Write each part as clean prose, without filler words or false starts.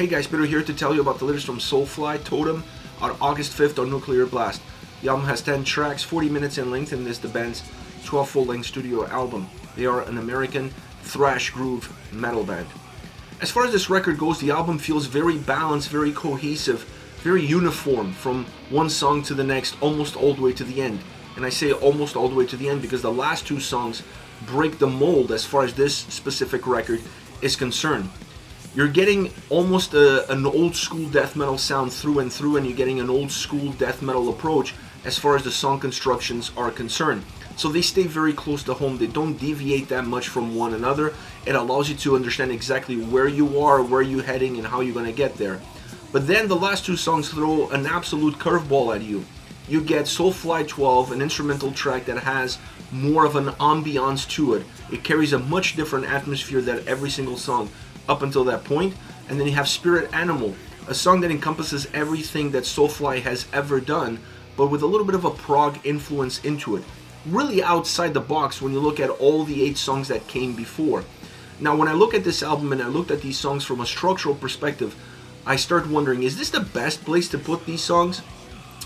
Hey guys, Peter here to tell you about the latest from Soulfly, Totem, on August 5th on Nuclear Blast. The album has 10 tracks, 40 minutes in length, and is the band's 12th full-length studio album. They are an American thrash groove metal band. As far as this record goes, the album feels very balanced, very cohesive, very uniform from one song to the next, almost all the way to the end. And I say almost all the way to the end because the last two songs break the mold as far as this specific record is concerned. You're getting almost an old school death metal sound through and through, and you're getting an old school death metal approach as far as the song constructions are concerned. So they stay very close to home. They don't deviate that much from one another. It allows you to understand exactly where you are, where you're heading, and how you're going to get there. But then the last two songs throw an absolute curveball at you. You get Soulfly XII, an instrumental track that has more of an ambiance to it. It carries a much different atmosphere than every single song up until that point. And then you have Spirit Animal, a song that encompasses everything that Soulfly has ever done, but with a little bit of a prog influence into it. Really outside the box when you look at all the 8 songs that came before. Now when I look at this album and I looked at these songs from a structural perspective, I start wondering, is this the best place to put these songs?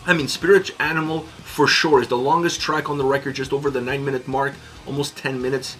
I mean, Spirit Animal for sure is the longest track on the record, just over the 9-minute mark, almost 10 minutes.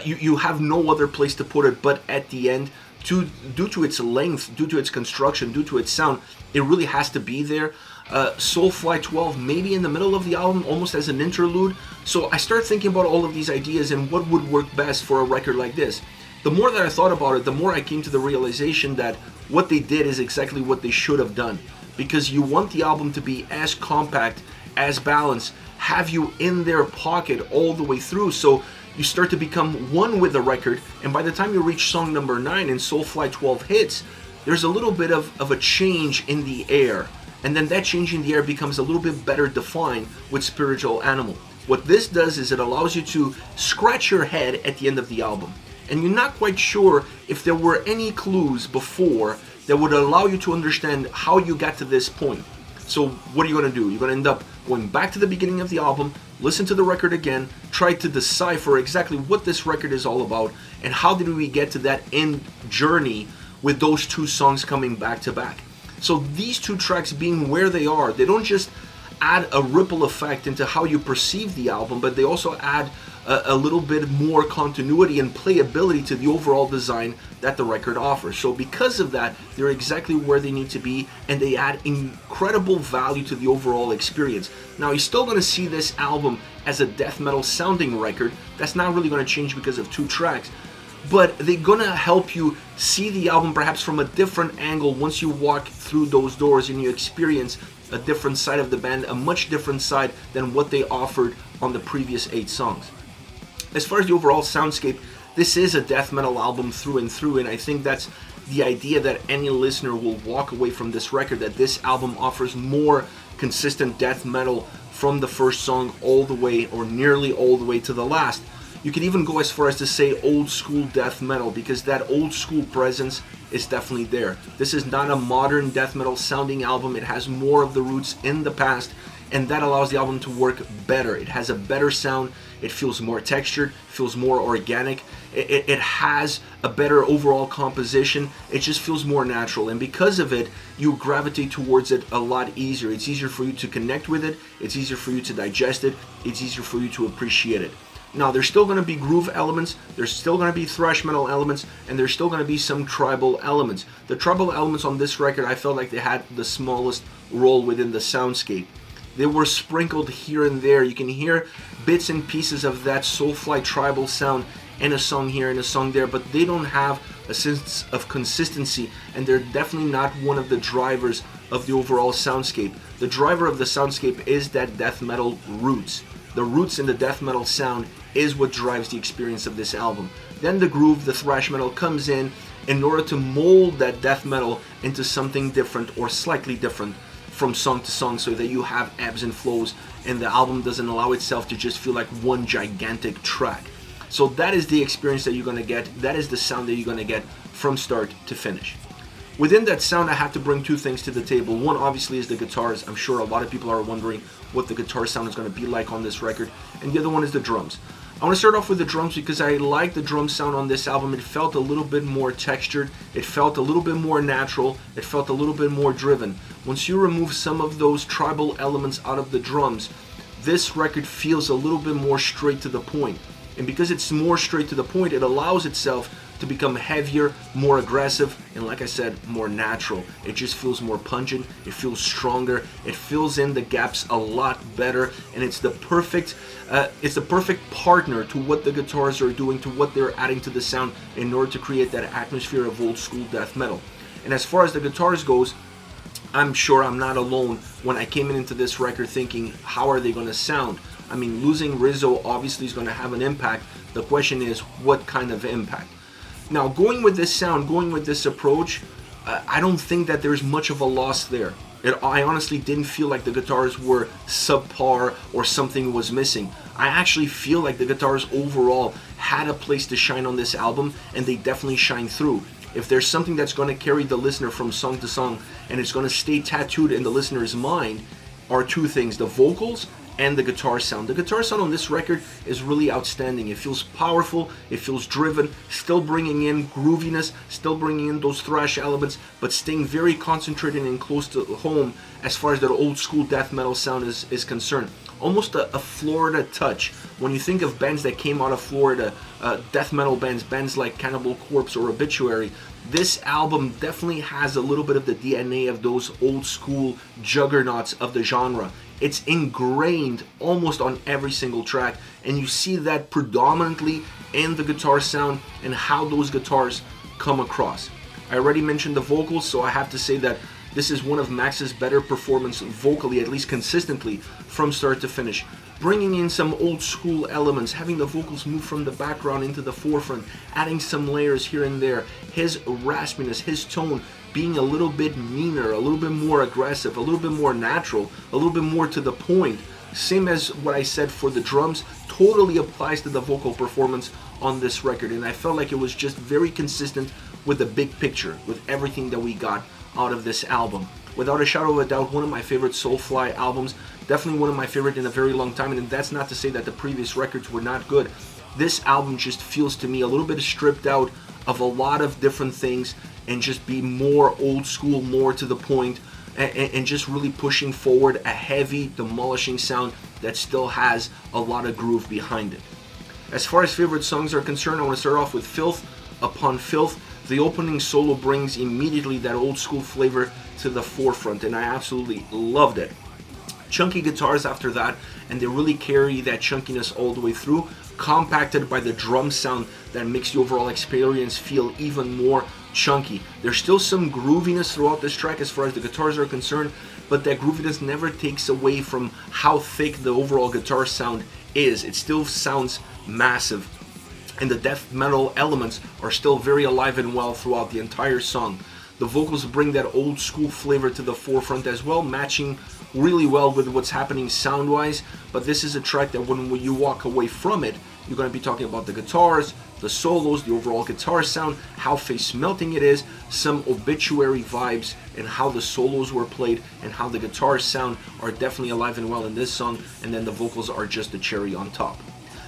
You have no other place to put it but at the end. Due to its length, due to its construction, due to its sound, it really has to be there. Soulfly XII maybe in the middle of the album, almost as an interlude. So I start thinking about all of these ideas and what would work best for a record like this. The more that I thought about it, the more I came to the realization that what they did is exactly what they should have done. Because you want the album to be as compact, as balanced, have you in their pocket all the way through, so you start to become one with the record, and by the time you reach song number 9 and Soulfly XII hits, there's a little bit of a change in the air, and then that change in the air becomes a little bit better defined with Spiritual Animal. What this does is it allows you to scratch your head at the end of the album, and you're not quite sure if there were any clues before that would allow you to understand how you got to this point. So what are you going to do? You're going to end up going back to the beginning of the album, listen to the record again, try to decipher exactly what this record is all about, and how did we get to that end journey with those two songs coming back to back. So these two tracks being where they are, they don't just add a ripple effect into how you perceive the album, but they also add a little bit more continuity and playability to the overall design that the record offers. So because of that, they're exactly where they need to be, and they add incredible value to the overall experience. Now, you're still going to see this album as a death metal sounding record. That's not really going to change because of 2 tracks, but they're going to help you see the album perhaps from a different angle once you walk through those doors and you experience a different side of the band, a much different side than what they offered on the previous 8 songs. As far as the overall soundscape, this is a death metal album through and through, and I think that's the idea that any listener will walk away from this record, that this album offers more consistent death metal from the first song all the way, or nearly all the way, to the last. You could even go as far as to say old school death metal, because that old school presence is definitely there. This is not a modern death metal sounding album. It has more of the roots in the past, and that allows the album to work better. It has a better sound. It feels more textured, feels more organic. It has a better overall composition. It just feels more natural, and because of it, you gravitate towards it a lot easier. It's easier for you to connect with it. It's easier for you to digest it. It's easier for you to appreciate it. Now, there's still going to be groove elements, there's still going to be thrash metal elements, and there's still going to be some tribal elements. The tribal elements on this record, I felt like they had the smallest role within the soundscape. They were sprinkled here and there. You can hear bits and pieces of that Soulfly tribal sound in a song here and a song there, but they don't have a sense of consistency, and they're definitely not one of the drivers of the overall soundscape. The driver of the soundscape is that death metal roots. The roots in the death metal sound is what drives the experience of this album. Then the groove, the thrash metal comes in order to mold that death metal into something different or slightly different from song to song, so that you have ebbs and flows and the album doesn't allow itself to just feel like one gigantic track. So that is the experience that you're going to get. That is the sound that you're going to get from start to finish. Within that sound, I have to bring 2 things to the table. One, obviously, is the guitars. I'm sure a lot of people are wondering what the guitar sound is going to be like on this record. And the other one is the drums. I want to start off with the drums because I like the drum sound on this album. It felt a little bit more textured, it felt a little bit more natural, it felt a little bit more driven. Once you remove some of those tribal elements out of the drums, this record feels a little bit more straight to the point. And because it's more straight to the point, it allows itself to become heavier, more aggressive, and like I said, more natural. It just feels more pungent, it feels stronger, it fills in the gaps a lot better, and it's the perfect partner to what the guitars are doing, to what they're adding to the sound in order to create that atmosphere of old school death metal. And as far as the guitars goes, I'm sure I'm not alone when I came into this record thinking, how are they going to sound? I mean, losing Rizzo obviously is going to have an impact. The question is, what kind of impact? Now, going with this sound, going with this approach, I don't think that there's much of a loss there. I honestly didn't feel like the guitars were subpar or something was missing. I actually feel like the guitars overall had a place to shine on this album, and they definitely shine through. If there's something that's going to carry the listener from song to song and it's going to stay tattooed in the listener's mind, are two things: the vocals and the guitar sound. The guitar sound on this record is really outstanding. It feels powerful, it feels driven, still bringing in grooviness, still bringing in those thrash elements, but staying very concentrated and close to home as far as that old school death metal sound is concerned. Almost a Florida touch. When you think of bands that came out of Florida, death metal bands like Cannibal Corpse or Obituary, this album definitely has a little bit of the DNA of those old school juggernauts of the genre. It's ingrained almost on every single track, and you see that predominantly in the guitar sound and how those guitars come across. I already mentioned the vocals, so I have to say that this is one of Max's better performance vocally, at least consistently, from start to finish. Bringing in some old school elements, having the vocals move from the background into the forefront, adding some layers here and there, his raspiness, his tone being a little bit meaner, a little bit more aggressive, a little bit more natural, a little bit more to the point. Same as what I said for the drums, totally applies to the vocal performance on this record, and I felt like it was just very consistent with the big picture, with everything that we got out of this album. Without a shadow of a doubt, one of my favorite Soulfly albums, definitely one of my favorite in a very long time, and that's not to say that the previous records were not good. This album just feels to me a little bit stripped out of a lot of different things and just be more old school, more to the point, and just really pushing forward a heavy, demolishing sound that still has a lot of groove behind it. As far as favorite songs are concerned, I want to start off with Filth. Upon Filth, the opening solo brings immediately that old school flavor to the forefront, and I absolutely loved it. Chunky guitars after that, and they really carry that chunkiness all the way through, compacted by the drum sound that makes the overall experience feel even more chunky. There's still some grooviness throughout this track as far as the guitars are concerned, but that grooviness never takes away from how thick the overall guitar sound is. It still sounds massive, and the death metal elements are still very alive and well throughout the entire song. The vocals bring that old school flavor to the forefront as well, matching really well with what's happening sound wise, but this is a track that when you walk away from it, you're going to be talking about the guitars, the solos, the overall guitar sound, how face melting it is, some Obituary vibes, and how the solos were played and how the guitars sound are definitely alive and well in this song, and then the vocals are just the cherry on top.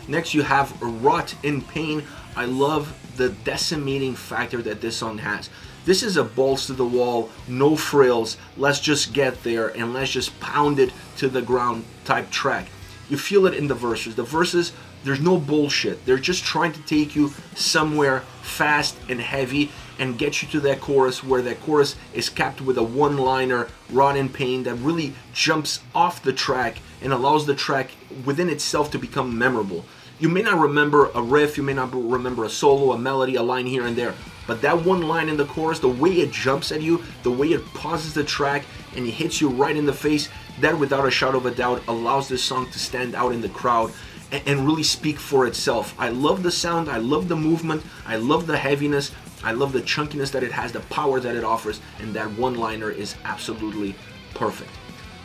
Next you have Rot in Pain. I love the decimating factor that this song has. This is a balls to the wall, no frills, let's just get there and let's just pound it to the ground type track. You feel it in the verses. The verses, there's no bullshit. They're just trying to take you somewhere fast and heavy and get you to that chorus, where that chorus is capped with a one-liner, Rot in Pain, that really jumps off the track and allows the track within itself to become memorable. You may not remember a riff, you may not remember a solo, a melody, a line here and there, but that one line in the chorus, the way it jumps at you, the way it pauses the track and it hits you right in the face, that without a shadow of a doubt allows this song to stand out in the crowd and really speak for itself. I love the sound, I love the movement, I love the heaviness, I love the chunkiness that it has, the power that it offers, and that one-liner is absolutely perfect.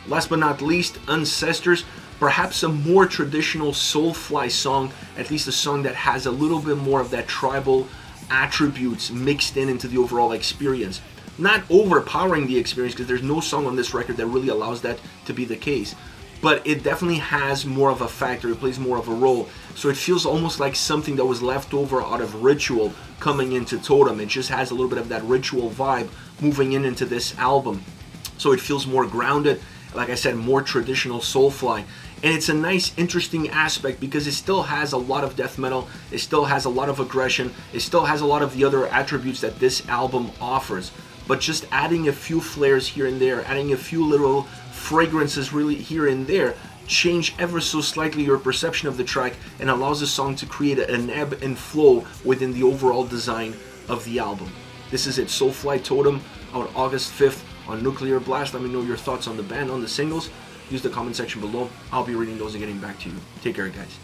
Last but not least, Ancestors. Perhaps a more traditional Soulfly song, at least a song that has a little bit more of that tribal attributes mixed into the overall experience. Not overpowering the experience, because there's no song on this record that really allows that to be the case, but it definitely has more of a factor. It plays more of a role. So it feels almost like something that was left over out of Ritual coming into Totem. It just has a little bit of that Ritual vibe moving into this album. So it feels more grounded, like I said, more traditional Soulfly. And it's a nice, interesting aspect because it still has a lot of death metal, it still has a lot of aggression, it still has a lot of the other attributes that this album offers. But just adding a few flares here and there, adding a few little fragrances really here and there, change ever so slightly your perception of the track and allows the song to create an ebb and flow within the overall design of the album. This is it, Soulfly Totem, out August 5th on Nuclear Blast. Let me know your thoughts on the band, on the singles. Use the comment section below. I'll be reading those and getting back to you. Take care, guys.